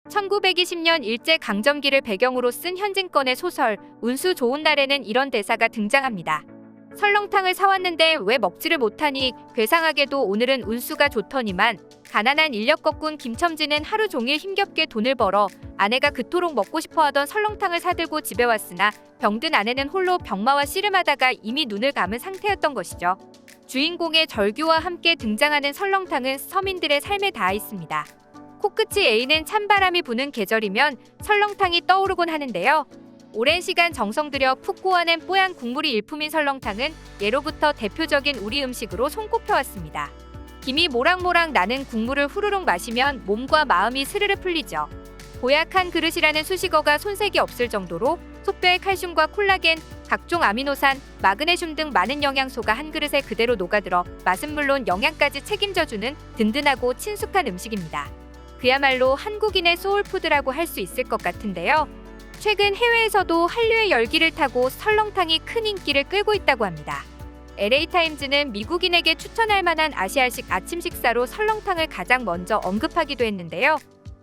1920년 일제강점기를 배경으로 쓴 현진건의 소설 운수 좋은 날에는 이런 대사가 등장합니다. 설렁탕을 사왔는데 왜 먹지를 못하니 괴상하게도 오늘은 운수가 좋더니만 가난한 인력거꾼 김첨지는 하루 종일 힘겹게 돈을 벌어 아내가 그토록 먹고 싶어하던 설렁탕을 사들고 집에 왔으나 병든 아내는 홀로 병마와 씨름하다가 이미 눈을 감은 상태였던 것이죠. 주인공의 절규와 함께 등장하는 설렁탕은 서민들의 삶에 닿아 있습니다. 코끝이 에이는 찬바람이 부는 계절이면 설렁탕이 떠오르곤 하는데요. 오랜 시간 정성 들여 푹 고아낸 뽀얀 국물이 일품인 설렁탕은 예로부터 대표적인 우리 음식으로 손꼽혀왔습니다. 김이 모락모락 나는 국물을 후루룩 마시면 몸과 마음이 스르르 풀리죠. 보약한 그릇이라는 수식어가 손색이 없을 정도로 솥뼈의 칼슘과 콜라겐, 각종 아미노산, 마그네슘 등 많은 영양소가 한 그릇에 그대로 녹아들어 맛은 물론 영양까지 책임져주는 든든하고 친숙한 음식입니다. 그야말로 한국인의 소울푸드라고 할 수 있을 것 같은데요. 최근 해외에서도 한류의 열기를 타고 설렁탕이 큰 인기를 끌고 있다고 합니다. LA타임즈는 미국인에게 추천할 만한 아시아식 아침 식사로 설렁탕을 가장 먼저 언급하기도 했는데요.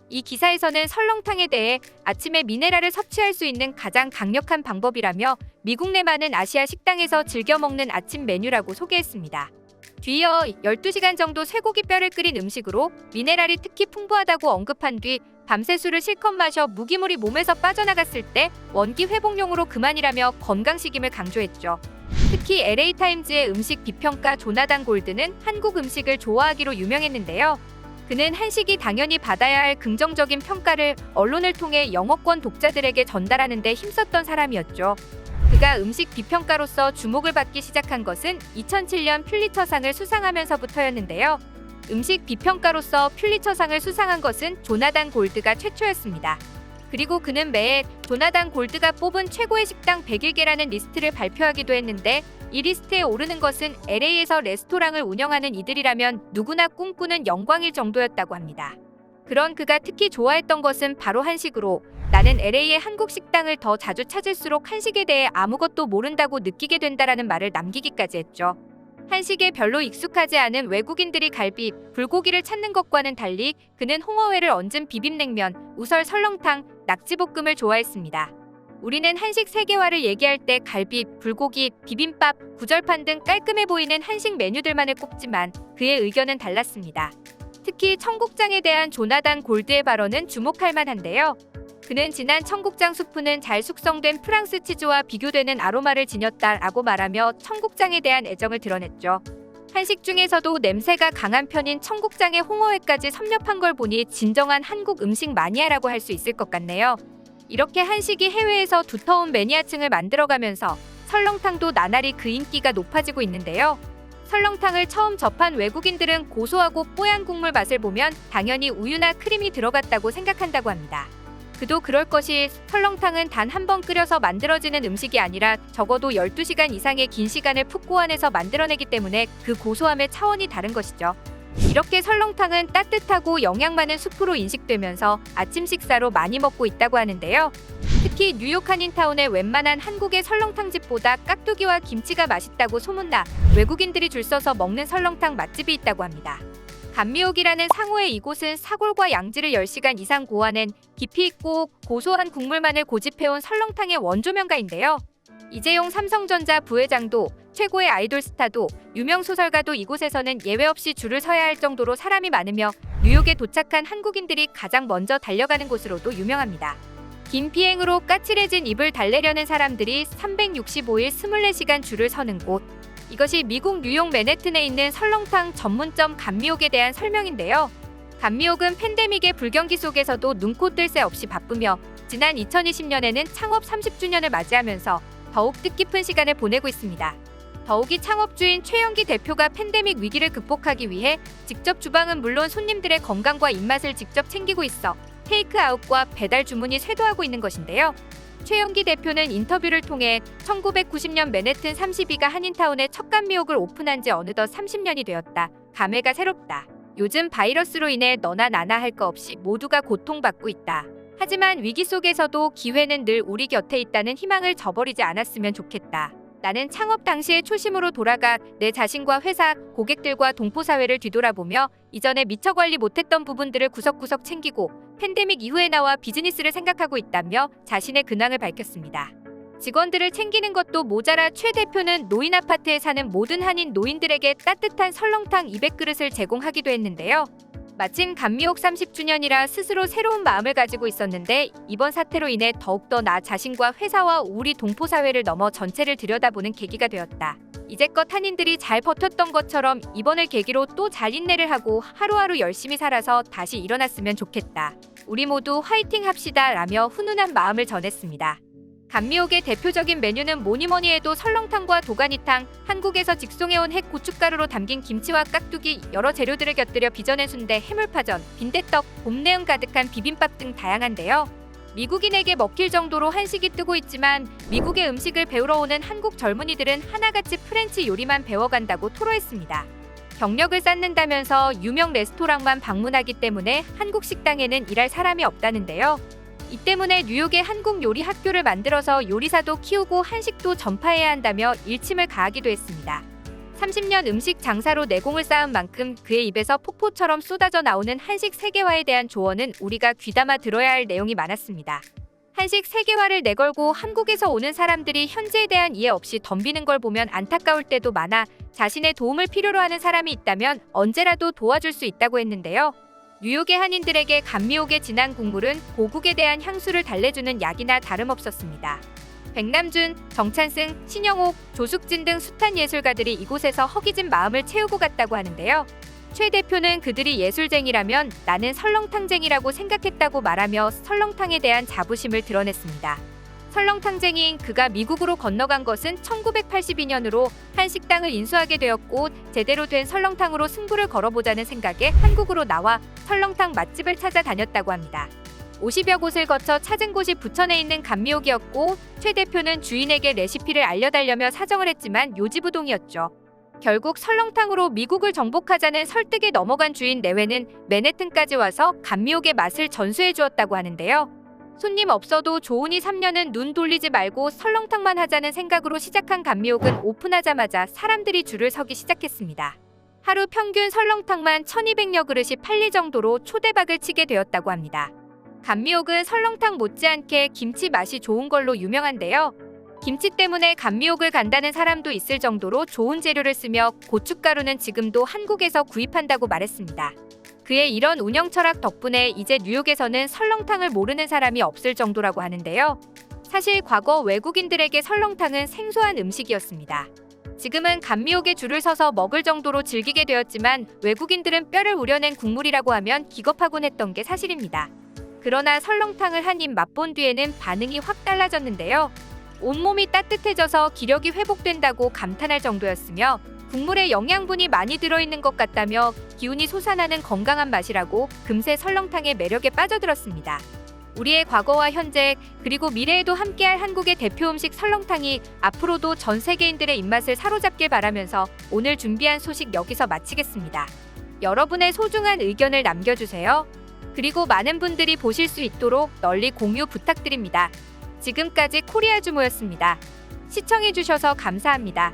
이 기사에서는 설렁탕에 대해 아침에 미네랄을 섭취할 수 있는 가장 강력한 방법이라며 미국 내 많은 아시아 식당에서 즐겨 먹는 아침 메뉴라고 소개했습니다. 뒤이어 12시간 정도 쇠고기 뼈를 끓인 음식으로 미네랄이 특히 풍부하다고 언급한 뒤 밤새 술을 실컷 마셔 무기물이 몸에서 빠져나갔을 때 원기 회복용으로 그만이라며 건강식임을 강조했죠. 특히 LA타임즈의 음식 비평가 조나단 골드는 한국 음식을 좋아하기로 유명했는데요. 그는 한식이 당연히 받아야 할 긍정적인 평가를 언론을 통해 영어권 독자들에게 전달하는 데 힘썼던 사람이었죠. 그가 음식 비평가로서 주목을 받기 시작한 것은 2007년 퓰리처상을 수상하면서부터였는데요. 음식 비평가로서 퓰리처상을 수상한 것은 조나단 골드가 최초였습니다. 그리고 그는 매해 조나단 골드가 뽑은 최고의 식당 101개라는 리스트를 발표하기도 했는데 이 리스트에 오르는 것은 LA에서 레스토랑을 운영하는 이들이라면 누구나 꿈꾸는 영광일 정도였다고 합니다. 그런 그가 특히 좋아했던 것은 바로 한식으로 나는 LA의 한국 식당을 더 자주 찾을수록 한식에 대해 아무것도 모른다고 느끼게 된다라는 말을 남기기까지 했죠. 한식에 별로 익숙하지 않은 외국인들이 갈비, 불고기를 찾는 것과는 달리 그는 홍어회를 얹은 비빔냉면, 우설 설렁탕, 낙지볶음을 좋아했습니다. 우리는 한식 세계화를 얘기할 때 갈비, 불고기, 비빔밥, 구절판 등 깔끔해 보이는 한식 메뉴들만을 꼽지만 그의 의견은 달랐습니다. 특히 청국장에 대한 조나단 골드의 발언은 주목할 만한데요. 그는 진한 청국장 수프는 잘 숙성된 프랑스 치즈와 비교되는 아로마를 지녔다라고 말하며 청국장에 대한 애정을 드러냈죠. 한식 중에서도 냄새가 강한 편인 청국장에 홍어회까지 섭렵한 걸 보니 진정한 한국 음식 마니아라고 할 수 있을 것 같네요. 이렇게 한식이 해외에서 두터운 매니아층을 만들어가면서 설렁탕도 나날이 그 인기가 높아지고 있는데요. 설렁탕을 처음 접한 외국인들은 고소하고 뽀얀 국물 맛을 보면 당연히 우유나 크림이 들어갔다고 생각한다고 합니다. 그도 그럴 것이 설렁탕은 단 한 번 끓여서 만들어지는 음식이 아니라 적어도 12시간 이상의 긴 시간을 푹 고안해서 만들어내기 때문에 그 고소함의 차원이 다른 것이죠. 이렇게 설렁탕은 따뜻하고 영양 많은 수프로 인식되면서 아침 식사로 많이 먹고 있다고 하는데요. 특히 뉴욕 한인타운의 웬만한 한국의 설렁탕집보다 깍두기와 김치가 맛있다고 소문나 외국인들이 줄 서서 먹는 설렁탕 맛집이 있다고 합니다. 감미옥이라는 상호의 이곳은 사골과 양지를 10시간 이상 고아낸 깊이 있고 고소한 국물만을 고집해온 설렁탕의 원조명가인데요. 이재용 삼성전자 부회장도 최고의 아이돌 스타도 유명 소설가도 이곳에서는 예외 없이 줄을 서야 할 정도로 사람이 많으며 뉴욕에 도착한 한국인들이 가장 먼저 달려가는 곳으로도 유명합니다. 긴 비행으로 까칠해진 입을 달래려는 사람들이 365일 24시간 줄을 서는 곳. 이것이 미국 뉴욕 맨해튼에 있는 설렁탕 전문점 감미옥에 대한 설명인데요. 감미옥은 팬데믹의 불경기 속에서도 눈코 뜰 새 없이 바쁘며 지난 2020년에는 창업 30주년을 맞이하면서 더욱 뜻깊은 시간을 보내고 있습니다. 더욱이 창업주인 최영기 대표가 팬데믹 위기를 극복하기 위해 직접 주방은 물론 손님들의 건강과 입맛을 직접 챙기고 있어 테이크아웃과 배달 주문이 쇄도하고 있는 것인데요. 최영기 대표는 인터뷰를 통해 1990년 맨해튼 32가 한인타운에 첫 감미옥을 오픈한 지 어느덧 30년이 되었다. 감회가 새롭다. 요즘 바이러스로 인해 너나 나나 할 거 없이 모두가 고통받고 있다. 하지만 위기 속에서도 기회는 늘 우리 곁에 있다는 희망을 저버리지 않았으면 좋겠다. 나는 창업 당시의 초심으로 돌아가 내 자신과 회사, 고객들과 동포사회를 뒤돌아보며 이전에 미처 관리 못했던 부분들을 구석구석 챙기고 팬데믹 이후에 나와 비즈니스를 생각하고 있다며 자신의 근황을 밝혔습니다. 직원들을 챙기는 것도 모자라 최 대표는 노인 아파트에 사는 모든 한인 노인들에게 따뜻한 설렁탕 200그릇을 제공하기도 했는데요. 마침 감미옥 30주년이라 스스로 새로운 마음을 가지고 있었는데 이번 사태로 인해 더욱더 나 자신과 회사와 우리 동포사회를 넘어 전체를 들여다보는 계기가 되었다. 이제껏 한인들이 잘 버텼던 것처럼 이번을 계기로 또 잘 인내를 하고 하루하루 열심히 살아서 다시 일어났으면 좋겠다. 우리 모두 화이팅 합시다 라며 훈훈한 마음을 전했습니다. 감미옥의 대표적인 메뉴는 뭐니뭐니 해도 설렁탕과 도가니탕, 한국에서 직송해온 핵 고춧가루로 담긴 김치와 깍두기, 여러 재료들을 곁들여 빚어낸 순대, 해물파전, 빈대떡, 봄 내음 가득한 비빔밥 등 다양한데요. 미국인에게 먹힐 정도로 한식이 뜨고 있지만 미국의 음식을 배우러 오는 한국 젊은이들은 하나같이 프렌치 요리만 배워간다고 토로했습니다. 경력을 쌓는다면서 유명 레스토랑만 방문하기 때문에 한국 식당에는 일할 사람이 없다는데요. 이 때문에 뉴욕에 한국 요리 학교를 만들어서 요리사도 키우고 한식도 전파해야 한다며 일침을 가하기도 했습니다. 30년 음식 장사로 내공을 쌓은 만큼 그의 입에서 폭포처럼 쏟아져 나오는 한식 세계화에 대한 조언은 우리가 귀담아 들어야 할 내용이 많았습니다. 한식 세계화를 내걸고 한국에서 오는 사람들이 현지에 대한 이해 없이 덤비는 걸 보면 안타까울 때도 많아 자신의 도움을 필요로 하는 사람이 있다면 언제라도 도와줄 수 있다고 했는데요. 뉴욕의 한인들에게 감미옥의 진한 국물은 고국에 대한 향수를 달래주는 약이나 다름없었습니다. 백남준, 정찬승, 신영옥, 조숙진 등 숱한 예술가들이 이곳에서 허기진 마음을 채우고 갔다고 하는데요. 최 대표는 그들이 예술쟁이라면 나는 설렁탕쟁이라고 생각했다고 말하며 설렁탕에 대한 자부심을 드러냈습니다. 설렁탕쟁이인 그가 미국으로 건너간 것은 1982년으로 한 식당을 인수하게 되었고 제대로 된 설렁탕으로 승부를 걸어보자는 생각에 한국으로 나와 설렁탕 맛집을 찾아다녔다고 합니다. 50여 곳을 거쳐 찾은 곳이 부천에 있는 감미옥이었고 최 대표는 주인에게 레시피를 알려달라며 사정을 했지만 요지부동이었죠. 결국 설렁탕으로 미국을 정복하자는 설득에 넘어간 주인 내외는 맨해튼까지 와서 감미옥의 맛을 전수해 주었다고 하는데요. 손님 없어도 좋으니 3년은 눈 돌리지 말고 설렁탕만 하자는 생각으로 시작한 감미옥은 오픈하자마자 사람들이 줄을 서기 시작했습니다. 하루 평균 설렁탕만 1200여 그릇이 팔릴 정도로 초대박을 치게 되었다고 합니다. 감미옥은 설렁탕 못지않게 김치 맛이 좋은 걸로 유명한데요. 김치 때문에 감미옥을 간다는 사람도 있을 정도로 좋은 재료를 쓰며 고춧가루는 지금도 한국에서 구입한다고 말했습니다. 그의 이런 운영 철학 덕분에 이제 뉴욕에서는 설렁탕을 모르는 사람이 없을 정도라고 하는데요. 사실 과거 외국인들에게 설렁탕은 생소한 음식이었습니다. 지금은 감미옥에 줄을 서서 먹을 정도로 즐기게 되었지만 외국인들은 뼈를 우려낸 국물이라고 하면 기겁하곤 했던 게 사실입니다. 그러나 설렁탕을 한 입 맛본 뒤에는 반응이 확 달라졌는데요. 온몸이 따뜻해져서 기력이 회복된다고 감탄할 정도였으며 국물에 영양분이 많이 들어있는 것 같다며 기운이 솟아나는 건강한 맛이라고 금세 설렁탕의 매력에 빠져들었습니다. 우리의 과거와 현재 그리고 미래에도 함께할 한국의 대표 음식 설렁탕이 앞으로도 전 세계인들의 입맛을 사로잡길 바라면서 오늘 준비한 소식 여기서 마치겠습니다. 여러분의 소중한 의견을 남겨주세요. 그리고 많은 분들이 보실 수 있도록 널리 공유 부탁드립니다. 지금까지 코리아주모였습니다. 시청해주셔서 감사합니다.